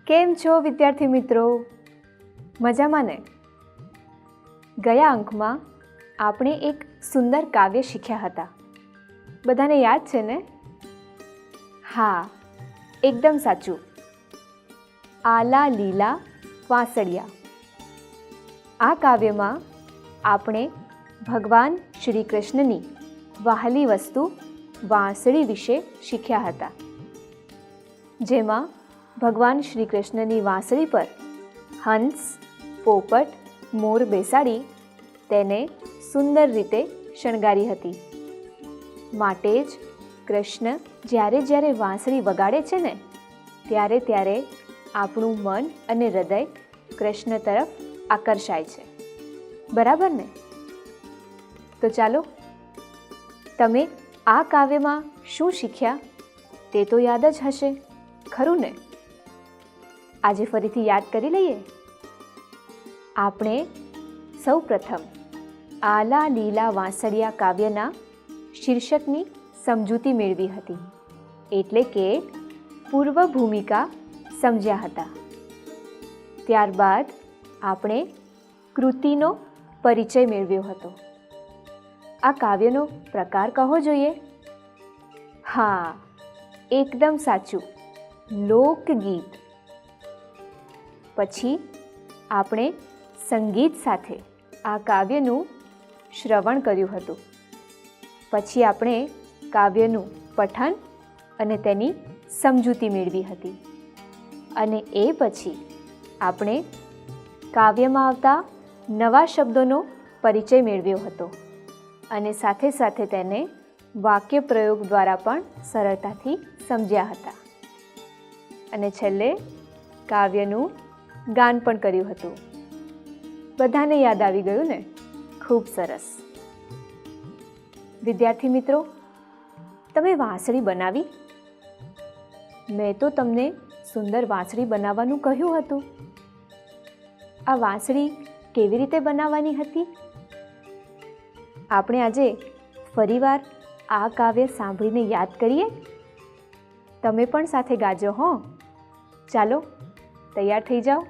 કેમ છો વિદ્યાર્થી મિત્રો? મજામાં ને? ગયા અંકમાં આપણે એક સુંદર કાવ્ય શીખ્યા હતા. બધાને યાદ છે ને? હા, એકદમ સાચું. આલા લીલા વાંસળિયા. આ કાવ્યમાં આપણે ભગવાન શ્રી કૃષ્ણની વહાલી વસ્તુ વાંસળી વિશે શીખ્યા હતા, જેમાં ભગવાન શ્રી કૃષ્ણની વાંસળી પર હંસ, પોપટ, મોર બેસાડી તેને સુંદર રીતે શણગારી હતી. માટે જ કૃષ્ણ જ્યારે વાંસળી વગાડે છે ને, ત્યારે આપણું મન અને હૃદય કૃષ્ણ તરફ આકર્ષાય છે. બરાબર ને? તો ચાલો, તમે આ કાવ્યમાં શું શીખ્યા તે તો યાદ જ હશે, ખરું ને? આજે ફરીથી યાદ કરી લઈએ. આપણે સૌ પ્રથમ આલા લીલા વાંસળિયા કાવ્યના શીર્ષકની સમજૂતી મેળવી હતી, એટલે કે પૂર્વ ભૂમિકા સમજ્યા હતા. ત્યારબાદ આપણે કૃતિનો પરિચય મેળવ્યો હતો. આ કાવ્યનો પ્રકાર કહો જોઈએ. હા, એકદમ સાચું, લોકગીત. પછી આપણે સંગીત સાથે આ કાવ્યનું શ્રવણ કર્યું હતું. પછી આપણે કાવ્યનું પઠન અને તેની સમજૂતી મેળવી હતી. અને એ પછી આપણે કાવ્યમાં આવતા નવા શબ્દોનો પરિચય મેળવ્યો હતો અને સાથે તેને વાક્ય પ્રયોગ દ્વારા પણ સરળતાથી સમજ્યા હતા. અને છેલ્લે કાવ્યનું ગાન પણ કર્યું હતું. બધાને યાદ આવી ગયું ને? ખૂબ સરસ. વિદ્યાર્થી મિત્રો, તમે વાંસળી બનાવી? મેં તો તમને સુંદર વાંસળી બનાવવાનું કહ્યું હતું. આ વાંસળી કેવી રીતે બનાવવાની હતી? આપણે આજે ફરીવાર આ કાવ્ય સાંભળીને યાદ કરીએ. તમે પણ સાથે ગાજો હો. ચાલો, તૈયાર થઈ જાઓ.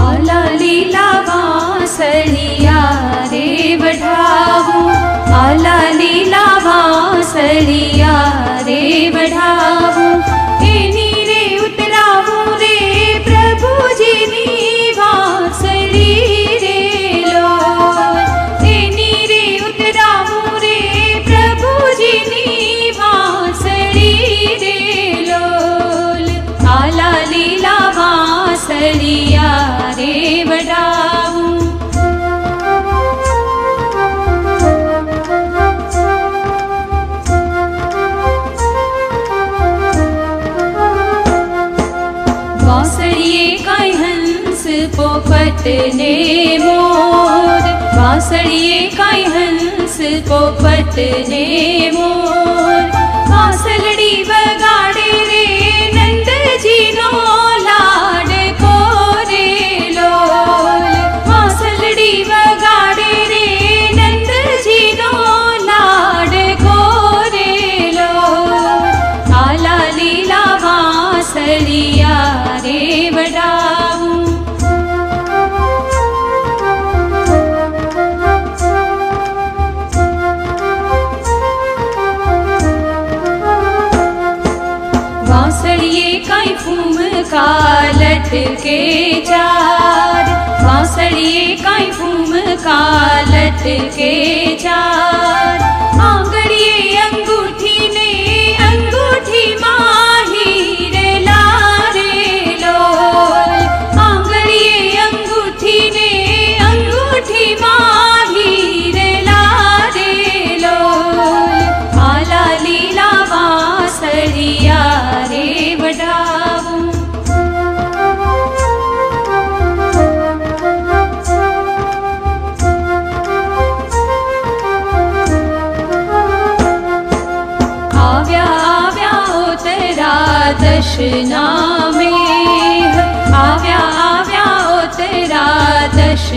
આલા લીલા વાંસળિયા રે વઢાવું, આલા લીલા વાંસળિયા રે વઢાવું, એની રે ઉતરાવું રે પ્રભુજીની વાંસળી રે લોલ, એની રે ઉતરાવું રે પ્રભુજીની વાંસળી રે લોલ. આલા લીલા વાંસળિયા રે વઢાવું. વાંસળીએ કાંઈ હંસ પોપટ ને મોર, વાંસળીએ કાંઈ હંસ પોપટ ને મોર, વાંસળી વગાડે રે નંદજીનો લાડકો રે લોલ, વાંસળી વગાડે રે નંદજીનો લાડકો રે લોલ. આલા લીલા વાંસળિયા રે વઢાવું. વાંસળીએ કાંઈ ફૂમકા લટકે ચાર, વાંસળીએ કાંઈ ફૂમકા લટકે ચાર, આંગળીએ અંગૂઠી ને અંગૂઠીમાં હીર લારે લોલ, આંગળીએ અંગૂઠી ને અંગૂઠીમાં હીર લારે લોલ. આલા લીલા વાંસળિયા રે વઢાવું.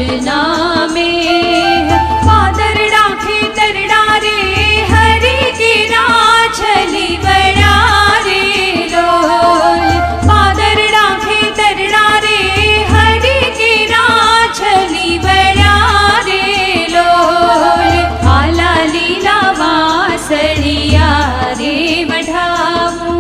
भजना में पादरड़ा खेतरड़ा रे हरि के राछली बड़ा रे लोल पादरड़ा खेतरड़ा रे हरि के राछली बड़ा रे लोल आला लीला वासड़िया रे वढाऊं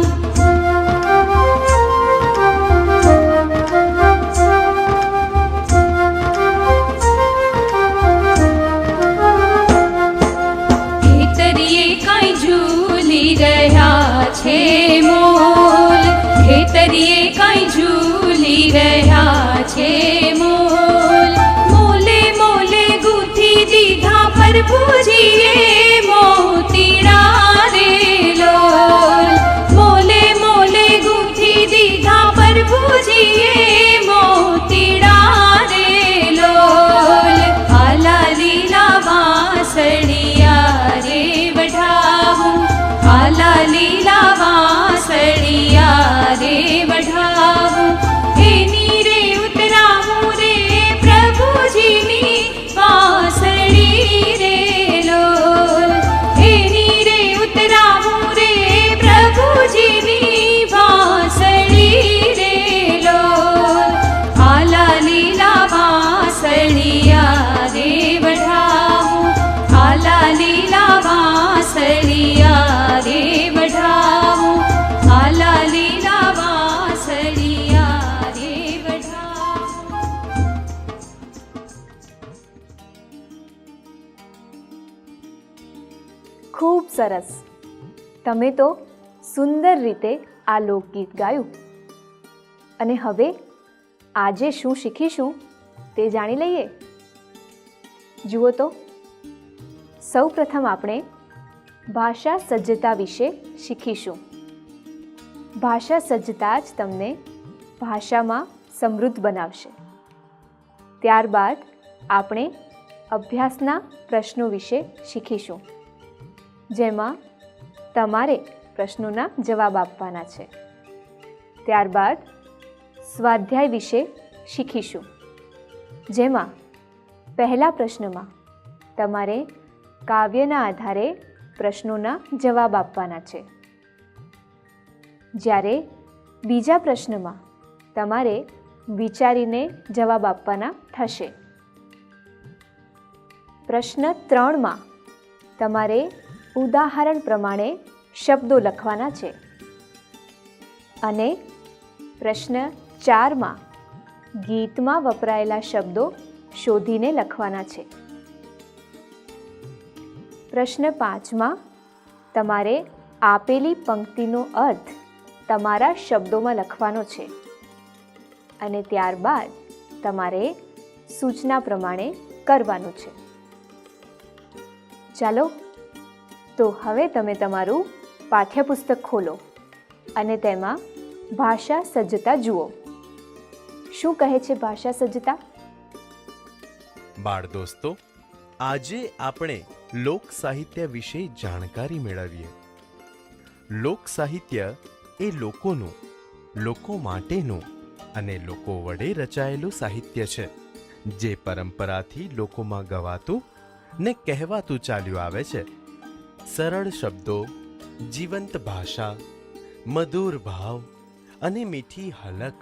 છે મોલ ખેતરીએ કઈ ઝૂલી રહ્યા છે મોલ મોલે મોલે ગૂંથી દીધા પ્રભુજીએ મોતીડા રે લોલ મોલે મોલે ગૂંથી દીધા પ્રભુજીએ મોતીડા રે લોલ આલા લીલા વાસળિયા રે વઢાવું આલા લીલા વાસળિયા રે વઢાવું એની રે ઉતરાવું રે પ્રભુજીની વાસળી રે લોલ એની રે ઉતરાવું રે પ્રભુજીની વાસળી રે લોલ આલા લીલા વાસળિયા રે વઢાવું આલા લીલા વાસળિયા રે વઢાવું આલા લીલા વાસળિયા રે વઢાવું ખૂબ સરસ. તમે તો સુંદર રીતે આ લોકગીત ગાયું. અને હવે આજે શું શીખીશું તે જાણી લઈએ. જુઓ તો, સૌ પ્રથમ આપણે ભાષા સજ્જતા વિશે શીખીશું. ભાષા સજ્જતા જ તમને ભાષામાં સમૃદ્ધ બનાવશે. ત્યારબાદ આપણે અભ્યાસના પ્રશ્નો વિશે શીખીશું, જેમાં તમારે પ્રશ્નોના જવાબ આપવાના છે. ત્યારબાદ સ્વાધ્યાય વિશે શીખીશું, જેમાં પહેલા પ્રશ્નમાં તમારે કાવ્યના આધારે પ્રશ્નોના જવાબ આપવાના છે. જ્યારે બીજા પ્રશ્નમાં તમારે વિચારીને જવાબ આપવાના થશે. પ્રશ્ન 3માં તમારે ઉદાહરણ પ્રમાણે શબ્દો લખવાના છે અને પ્રશ્ન 4માં ગીતમાં વપરાયેલા શબ્દો શોધીને લખવાના છે. પ્રશ્ન 5માં તમારે આપેલી પંક્તિનો અર્થ તમારા શબ્દોમાં લખવાનો છે અને ત્યારબાદ તમારે સૂચના પ્રમાણે કરવાનું છે. ચાલો, તો હવે તમે તમારું પાઠ્યપુસ્તક ખોલો અને તેમાં ભાષા સજ્જતા જુઓ. શું કહે છે ભાષા સજ્જતા? બાળ દોસ્તો, આજે આપણે લોક સાહિત્ય વિશે જાણકારી મેળવીએ. લોક સાહિત્ય એ લોકોનું, લોકો માટેનું અને લોકો વડે રચાયેલું સાહિત્ય છે, જે પરંપરાથી લોકોમાં ગવાતું ને કહેવાતું ચાલ્યું આવે છે. સરળ શબ્દો, જીવંત ભાષા, મધુર ભાવ અને મીઠી હલક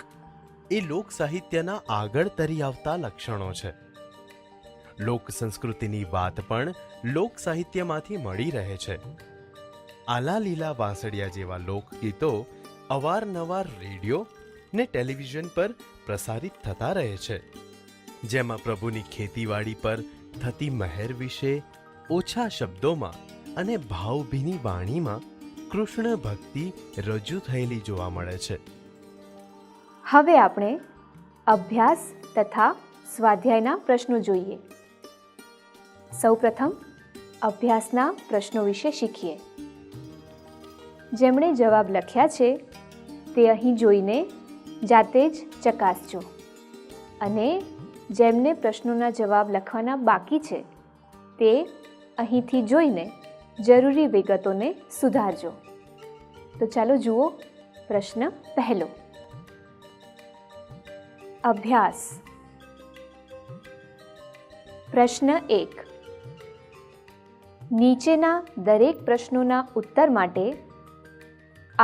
એ લોક સાહિત્યના આગળ તરી આવતા લક્ષણો છે. લોક સંસ્કૃતિની વાત પણ લોક સાહિત્યમાંથી મળી રહે છે. આલા લીલા વાંસળિયા જેવા લોકગીતો અવારનવાર રેડિયો ને ટેલિવિઝન પર પ્રસારિત થતા રહે છે, જેમાં પ્રભુની ખેતીવાડી પર થતી મહેર વિશે ઓછા શબ્દોમાં અને ભાવભીની વાણીમાં કૃષ્ણ ભક્તિ રજૂ થયેલી જોવા મળે છે. હવે આપણે અભ્યાસ તથા સ્વાધ્યાયના પ્રશ્નો જોઈએ. સૌપ્રથમ અભ્યાસના પ્રશ્નો વિશે શીખીએ. જેમણે જવાબ લખ્યા છે તે અહીં જોઈને જાતે જ ચકાસજો અને જેમને પ્રશ્નોના જવાબ લખવાના બાકી છે તે અહીંથી જોઈને જરૂરી વિગતોને સુધારજો. તો ચાલો જુઓ પ્રશ્ન પહેલો. અભ્યાસ. પ્રશ્ન 1. નીચેના દરેક પ્રશ્નોના ઉત્તર માટે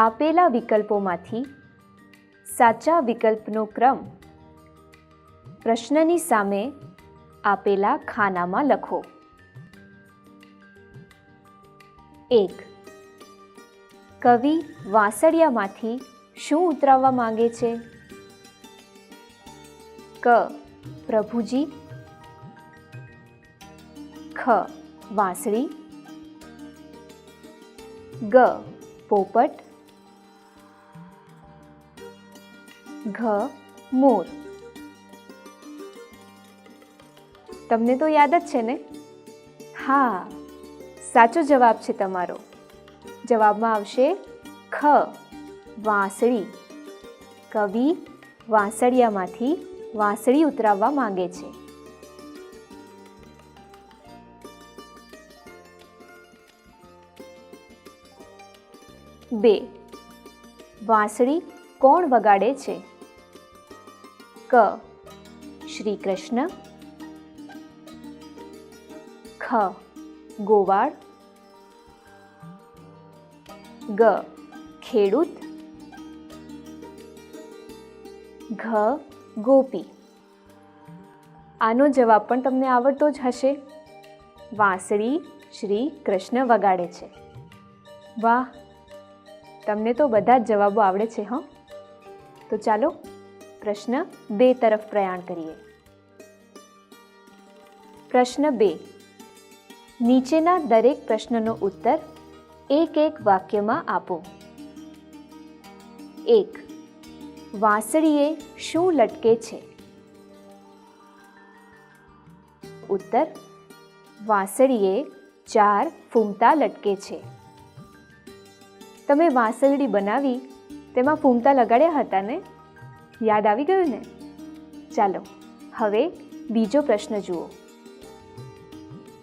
આપેલા વિકલ્પોમાંથી સાચા વિકલ્પનો ક્રમ પ્રશ્નની સામે આપેલા ખાનામાં લખો. 1. કવિ વાંસળિયામાંથી શું ઉતરાવવા માંગે છે? ક. પ્રભુજી. ખ. વાંસળી. ગ. પોપટ. ઘ. મોર. તમને તો યાદ જ છે ને? હા, સાચો જવાબ છે તમારો. જવાબમાં આવશે ખ. વાંસળી. કવિ વાંસળિયામાંથી વાંસળી ઉતરાવવા માંગે છે. 2. વાંસળી કોણ વગાડે છે? ક. શ્રી કૃષ્ણ. ખ. ગોવાળ. ગ. ખેડૂત. ઘ. ગોપી. આનો જવાબ પણ તમને આવડતો જ હશે. વાંસળી શ્રી કૃષ્ણ વગાડે છે. વાહ, તમને તો બધા જ જવાબો આવડે છે. તો ચાલો પ્રશ્ન 2 તરફ પ્રયાણ કરીએ. પ્રશ્ન 2. નીચેના દરેક પ્રશ્નનો ઉત્તર એક એક વાક્યમાં આપો. 1. વાંસળીએ શું લટકે છે? ઉત્તર: વાંસળીએ 4 ફૂમતા લટકે છે. તમે વાંસળી બનાવી તેમાં ફૂમતા લગાડ્યા હતા ને? યાદ આવી ગયું ને? ચાલો હવે બીજો પ્રશ્ન જુઓ.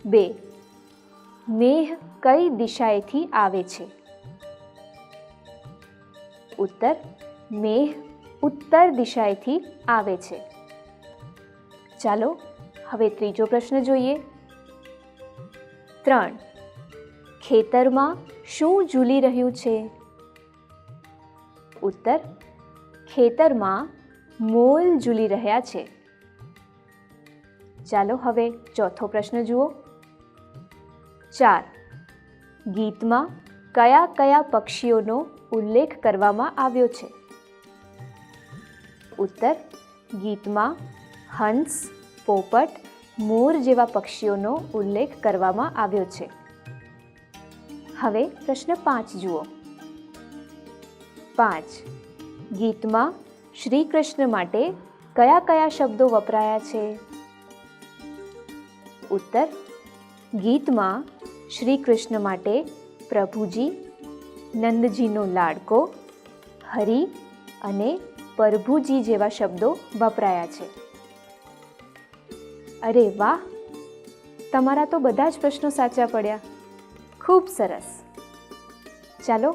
2. મેઘ કઈ દિશાએથી આવે છે? ઉત્તર: મેઘ ઉત્તર દિશાએથી આવે છે. ચાલો હવે ત્રીજો પ્રશ્ન જોઈએ. 3. ખેતરમાં શું ઝૂલી રહ્યું છે? ઉત્તર: ખેતરમાં મોલ ઝૂલી રહ્યા છે. ચાલો હવે ચોથો પ્રશ્ન જુઓ. 4. ગીતમાં કયા કયા પક્ષીઓનો ઉલ્લેખ કરવામાં આવ્યો છે? ઉત્તર: ગીતમાં હંસ, પોપટ, મોર જેવા પક્ષીઓનો ઉલ્લેખ કરવામાં આવ્યો છે. હવે પ્રશ્ન 5 જુઓ. 5. ગીતમાં શ્રી કૃષ્ણ માટે કયા કયા શબ્દો વપરાયા છે? ઉત્તર: ગીતમાં શ્રી કૃષ્ણ માટે પ્રભુજી, નંદજીનો લાડકો, હરિ અને પ્રભુજી જેવા શબ્દો વપરાયા છે. અરે વાહ, તમારા તો બધા જ પ્રશ્નો સાચા પડ્યા. ખૂબ સરસ. ચાલો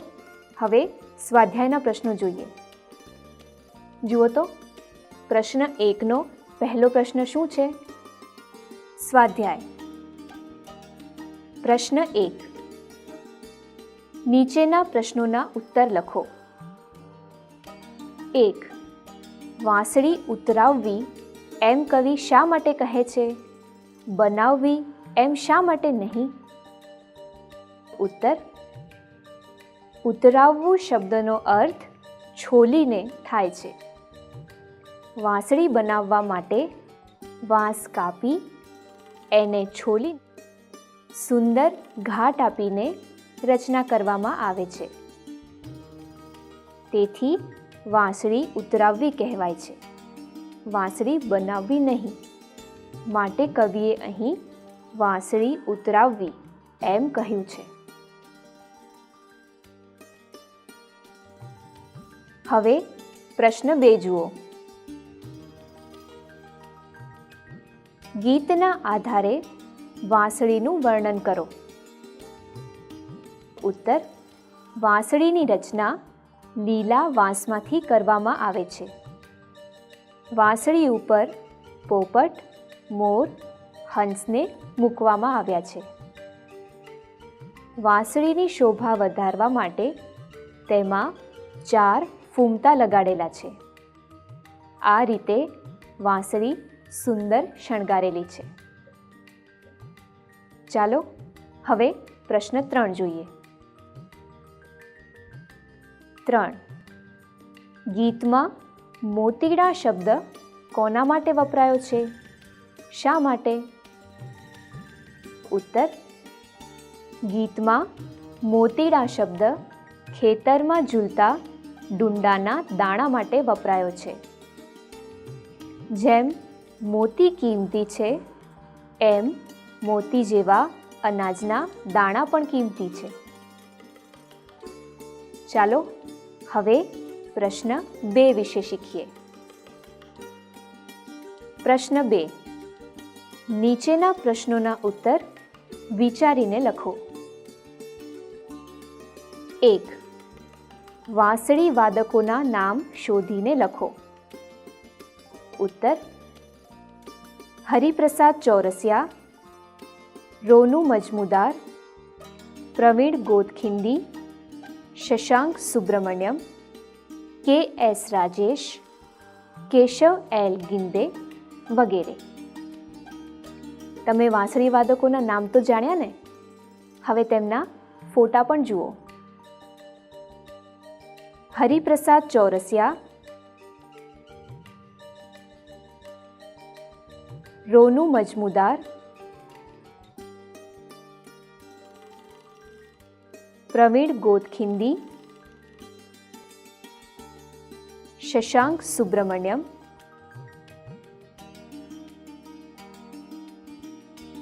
હવે સ્વાધ્યાયના પ્રશ્નો જોઈએ. જુઓ તો પ્રશ્ન 1નો પહેલો પ્રશ્ન શું છે? સ્વાધ્યાય. પ્રશ્ન 1. નીચેના પ્રશ્નોના ઉત્તર લખો. 1. વાંસળી ઉતરાવવી એમ કવિ શા માટે કહે છે? બનાવવી એમ શા માટે નહીં? ઉત્તર: ઉતરાવવું શબ્દનો અર્થ છોલીને થાય છે. વાંસળી બનાવવા માટે વાંસ કાપી એને છોલી સુંદર ઘાટ આપીને રચના કરવામાં આવે છે. તેથી વાંસળી ઉતરાવવી કહેવાય છે, વાંસળી બનાવવી નહીં. માટે કવિએ અહીં વાંસળી ઉતરાવવી એમ કહ્યું છે. હવે પ્રશ્ન 2 જુઓ. ગીતના આધારે વાંસળીનું વર્ણન કરો. ઉત્તર: વાંસળીની રચના લીલા વાંસમાંથી કરવામાં આવે છે. વાંસળી ઉપર પોપટ, મોર, હંસને મૂકવામાં આવ્યા છે. વાંસળીની શોભા વધારવા માટે તેમાં 4 ફૂમતા લગાડેલા છે. આ રીતે વાંસળી સુંદર શણગારેલી છે. ચાલો હવે પ્રશ્ન 3 જોઈએ. 3. ગીતમાં મોતીડા શબ્દ કોના માટે વપરાયો છે? શા માટે? ઉત્તર: ગીતમાં મોતીડા શબ્દ ખેતરમાં ઝૂલતા ડુંડાના દાણા માટે વપરાયો છે. જેમ મોતી કિંમતી છે એમ મોતી જેવા અનાજના દાણા પણ કિંમતી છે. ચાલો હવે પ્રશ્ન 2 વિશે શીખીએ. પ્રશ્ન 2. નીચેના પ્રશ્નોના ઉત્તર વિચારીને લખો. 1. વાંસળી વાદકોના નામ શોધીને લખો. ઉત્તર: હરિપ્રસાદ ચૌરસિયા, રોનુ મજમુદાર, પ્રવીણ ગોદખિંડી, શશાંક સુબ્રમણ્યમ, કે.એસ. રાજેશ, કેશવ એલ ગિંદે વગેરે. તમે વાંસળી વાદકોના નામ તો જાણ્યા ને? હવે તેમના ફોટા પણ જુઓ. હરિપ્રસાદ ચૌરસિયા, રોનુ મજમુદાર, પ્રવીણ ગોદખિંડી, શશાંક સુબ્રમણ્યમ,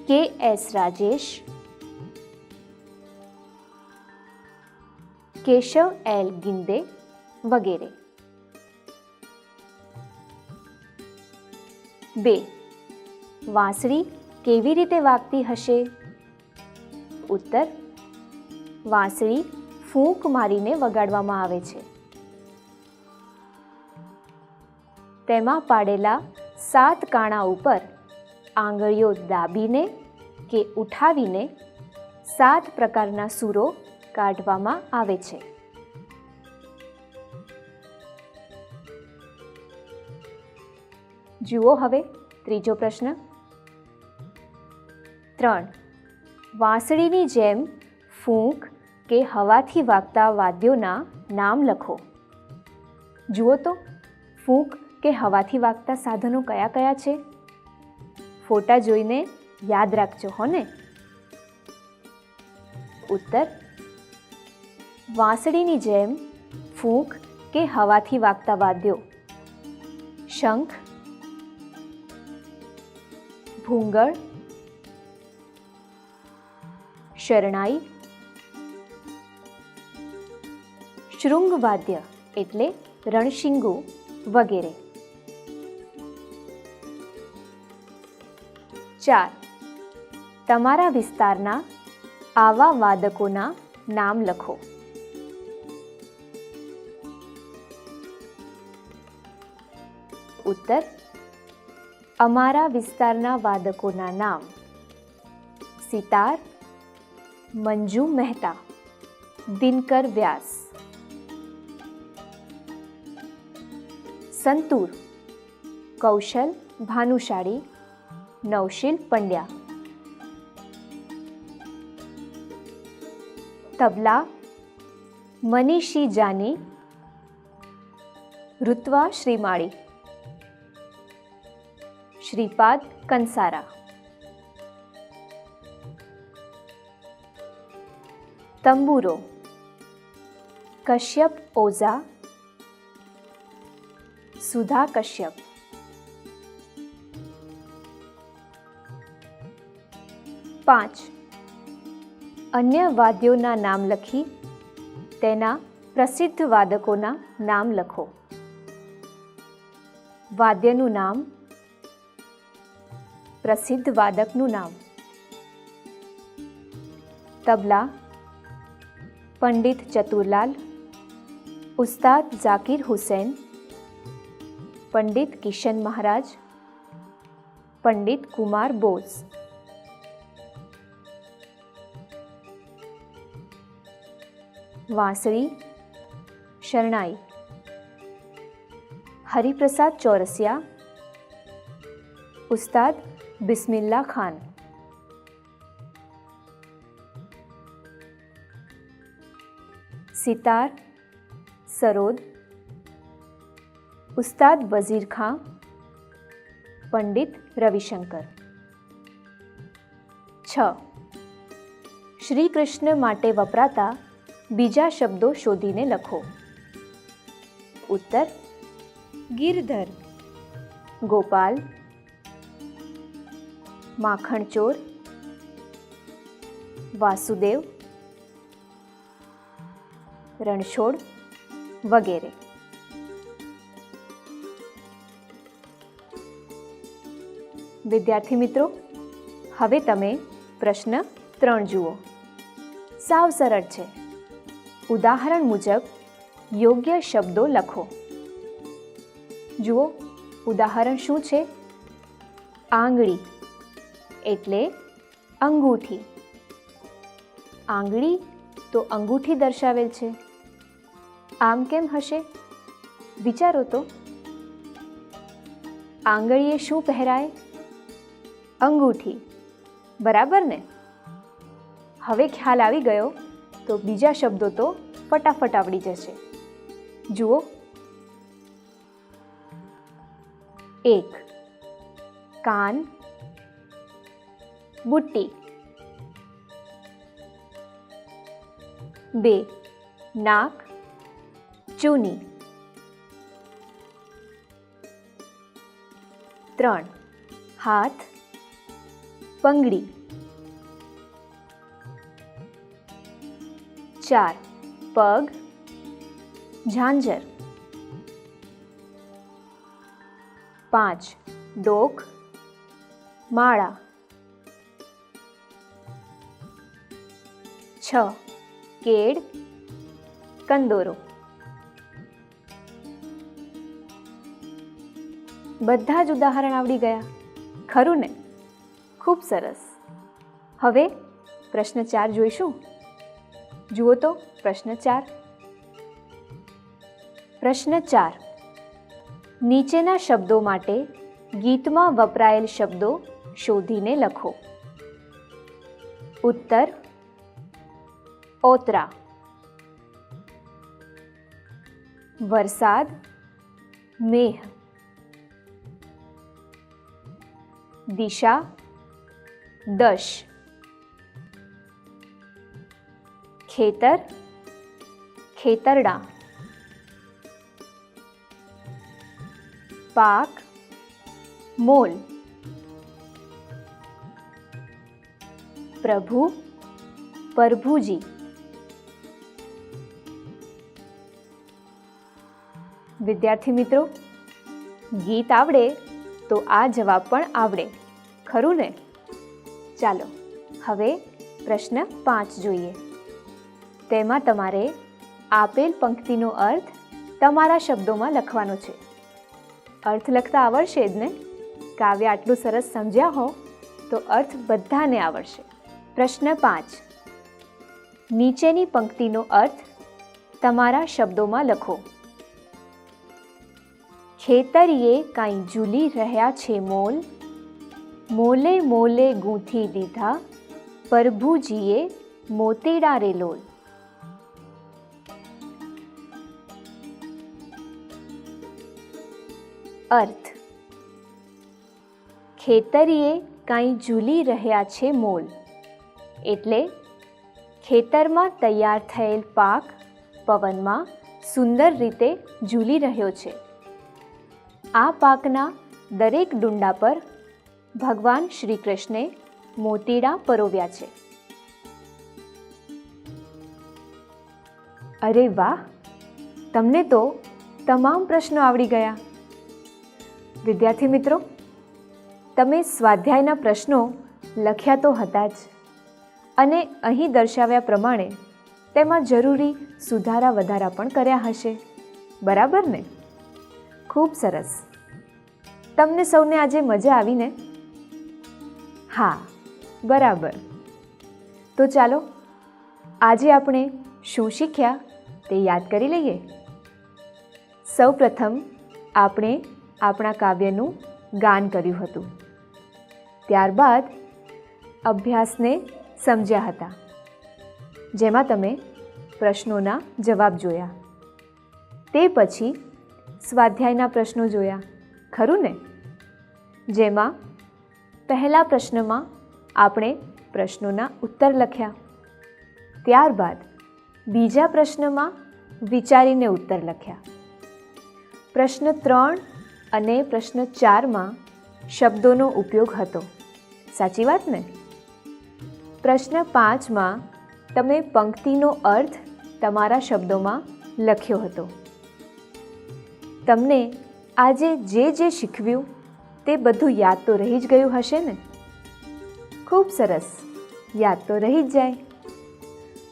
કે.એસ. રાજેશ, કેશવ એલ ગિંદે વગેરે. 2. વાંસળી કેવી રીતે વાગતી હશે? ઉત્તર: વાંસળી ફૂંક મારીને વગાડવામાં આવે છે. તેમાં પાડેલા 7 કાણા ઉપર આંગળીઓ દાબીને કે ઉઠાવીને 7 પ્રકારના સૂરો કાઢવામાં આવે છે. જુઓ હવે ત્રીજો પ્રશ્ન. 3. વાંસળીની જેમ ફૂંક કે હવાથી વાગતા વાદ્યોના નામ લખો. જુઓ તો ફૂંક કે હવાથી વાગતા સાધનો કયા કયા છે? ફોટા જોઈને યાદ રાખજો હો ને. ઉત્તર: વાંસળીની જેમ ફૂંક કે હવાથી વાગતા વાદ્યો: શંખ, ભૂંગળ, શરણાઈ, શૃંગવાદ્ય એટલે રણશીંગુ વગેરે. 4. તમારા વિસ્તારના આવા વાદકોના નામ લખો. ઉત્તર: અમારા વિસ્તારના વાદકોના નામ: સિતાર, મંજુ મહેતા, દિનકર વ્યાસ. સંતૂર: કૌશલ ભાનુશાળી, નવશીલ પંડ્યા. તબલા: મનીષી જાની, ઋત્વા શ્રીમાળી, શ્રીપાદ કંસારા. તંબુરો: કશ્યપ ઓઝા, સુધા કશ્યપ. પાંચ. અન્ય વાદ્યોના નામ લખી તેના પ્રસિદ્ધ વાદકોના નામ લખો. વાદ્યનું નામ, પ્રસિદ્ધ વાદકનું નામ. તબલા: પંડિત ચતુરલાલ, ઉસ્તાદ ઝાકિર હુસૈન, પંડિત કિશન મહારાજ, પંડિત કુમાર બોઝ. વાંસળી, શરણાઈ. હરિપ્રસાદ ચોરસિયા, ઉસ્તાદ બિસ્મિલ્લા ખાન. સિતાર, સરોદ, ઉસ્તાદ વઝીર ખાં, પંડિત રવિશંકર. 6. શ્રી કૃષ્ણ માટે વપરાતા બીજા શબ્દો શોધીને લખો. ઉત્તર: ગિરધર, ગોપાલ, માખણચોર, વાસુદેવ, રણછોડ વગેરે. વિદ્યાર્થી મિત્રો, હવે તમે પ્રશ્ન 3 જુઓ. સાવ સરળ છે. ઉદાહરણ મુજબ યોગ્ય શબ્દો લખો. જુઓ, ઉદાહરણ શું છે? આંગળી એટલે અંગૂઠી. આંગળી તો અંગૂઠી દર્શાવેલ છે. આમ કેમ હશે? વિચારો તો. આંગળીએ શું પહેરાય? અંગૂઠી, બરાબર ને? હવે ખ્યાલ આવી ગયો તો બીજા શબ્દો તો ફટાફટ આવડી જશે. જુઓ. 1. કાન, બુટ્ટી. 2. નાક, ચૂની. 3. હાથ, બંગડી. 4. પગ, ઝાંઝર. 5. ડોક, માળા. 6. કેડ, કંદોરો. બધા જ ઉદાહરણ આવડી ગયા, ખરું ને? ખૂબ સરસ. હવે પ્રશ્ન 4 જોઈશું. જુઓ તો પ્રશ્ન 4. પ્રશ્ન 4. નીચેના શબ્દો માટે ગીતમાં વપરાયેલ શબ્દો શોધીને લખો. ઉત્તર: ઓતરા, વરસાદ, મેહ. દિશા, દશ. ખેતર, ખેતરડા. પાક, મોલ. પ્રભુ, પ્રભુજી. વિદ્યાર્થી મિત્રો, ગીત આવડે તો આ જવાબ પણ આવડે, ખરું ને? ચાલો હવે પ્રશ્ન 5 જોઈએ. તેમાં તમારે આપેલ પંક્તિનો અર્થ તમારા શબ્દોમાં લખવાનો છે. અર્થ લખતા આવડશે જ ને? કાવ્ય આટલું સરસ સમજ્યા હો તો અર્થ બધાને આવડશે. પ્રશ્ન 5. નીચેની પંક્તિનો અર્થ તમારા શબ્દોમાં લખો. ખેતરીએ કાંઈ ઝૂલી રહ્યા છે મોલ, મોલે મોલે ગૂંથી દીધા, પ્રભુજીએ મોતીડા રે લોલ. અર્થ: ખેતરીએ કાંઈ ઝૂલી રહ્યા છે મોલ એટલે ખેતરમાં તૈયાર થયેલ પાક પવનમાં સુંદર રીતે ઝૂલી રહ્યો છે. આ પાકના દરેક ડુંડા પર ભગવાન શ્રી કૃષ્ણે મોતીડા પરોવ્યા છે. અરે વાહ! તમને તો તમામ પ્રશ્નો આવડી ગયા. વિદ્યાર્થી મિત્રો, તમે સ્વાધ્યાયના પ્રશ્નો લખ્યા તો હતા જ, અને અહીં દર્શાવ્યા પ્રમાણે તેમાં જરૂરી સુધારા વધારા પણ કર્યા હશે, બરાબર ને? ખૂબ સરસ. તમને સૌને આજે મજા આવી ને? હા, બરાબર. તો ચાલો આજે આપણે શું શીખ્યા તે યાદ કરી લઈએ. સૌપ્રથમ આપણે આપણા કાવ્યનું ગાન કર્યું હતું. ત્યારબાદ અભ્યાસને સમજ્યા હતા, જેમાં તમે પ્રશ્નોના જવાબ જોયા. તે પછી સ્વાધ્યાયના પ્રશ્નો જોયા, ખરું ને? જેમાં પહેલા પ્રશ્નમાં આપણે પ્રશ્નોના ઉત્તર લખ્યા. ત્યારબાદ બીજા પ્રશ્નમાં વિચારીને ઉત્તર લખ્યા. પ્રશ્ન 3 અને પ્રશ્ન 4માં શબ્દોનો ઉપયોગ હતો, સાચી વાત ને? પ્રશ્ન 5માં તમે પંક્તિનો અર્થ તમારા શબ્દોમાં લખ્યો હતો. તમને આજે જે શીખવ્યું તે બધું યાદ તો રહી જ ગયું હશે ને? ખૂબ સરસ, યાદ તો રહી જ જાય.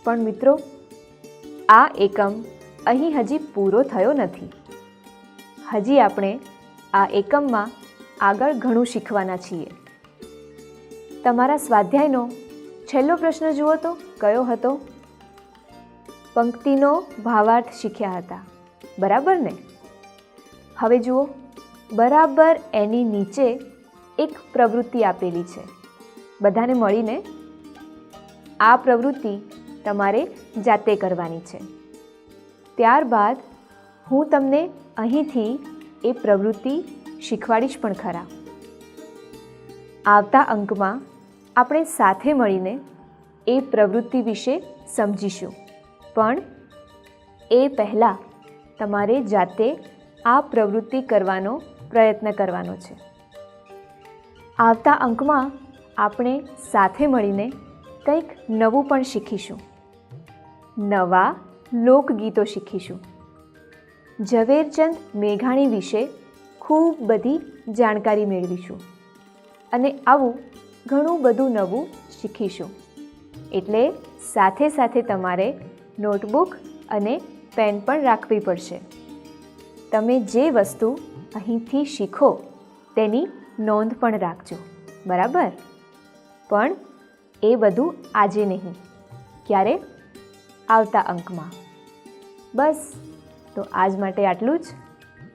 પણ મિત્રો, આ એકમ અહીં હજી પૂરો થયો નથી. હજી આપણે આ એકમમાં આગળ ઘણું શીખવાના છીએ. તમારા સ્વાધ્યાયનો છેલ્લો પ્રશ્ન જુઓ તો કયો હતો? પંક્તિનો ભાવાર્થ શીખ્યા હતા, બરાબર ને? હવે જુઓ, બરાબર એની નીચે એક પ્રવૃત્તિ આપેલી છે. બધાને મળીને આ પ્રવૃત્તિ તમારે જાતે કરવાની છે. ત્યારબાદ હું તમને અહીંથી એ પ્રવૃત્તિ શીખવાડીશ પણ ખરા. આવતા અંકમાં આપણે સાથે મળીને એ પ્રવૃત્તિ વિશે સમજીશું. પણ એ પહેલાં તમારે જાતે આ પ્રવૃત્તિ કરવાનો પ્રયત્ન કરવાનો છે. આવતા અંકમાં આપણે સાથે મળીને કંઈક નવું પણ શીખીશું. નવા લોકગીતો શીખીશું. ઝવેરચંદ મેઘાણી વિશે ખૂબ બધી જાણકારી મેળવીશું અને આવું ઘણું બધું નવું શીખીશું. એટલે સાથે સાથે તમારે નોટબુક અને પેન પણ રાખવી પડશે. તમે જે વસ્તુ અહીંથી શીખો તેની નોંધ પણ રાખજો, બરાબર? પણ એ બધું આજે નહીં, ક્યારે? આવતા અંકમાં. બસ, તો આજ માટે આટલું જ.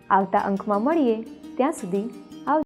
આવતા અંકમાં મળીએ. ત્યાં સુધી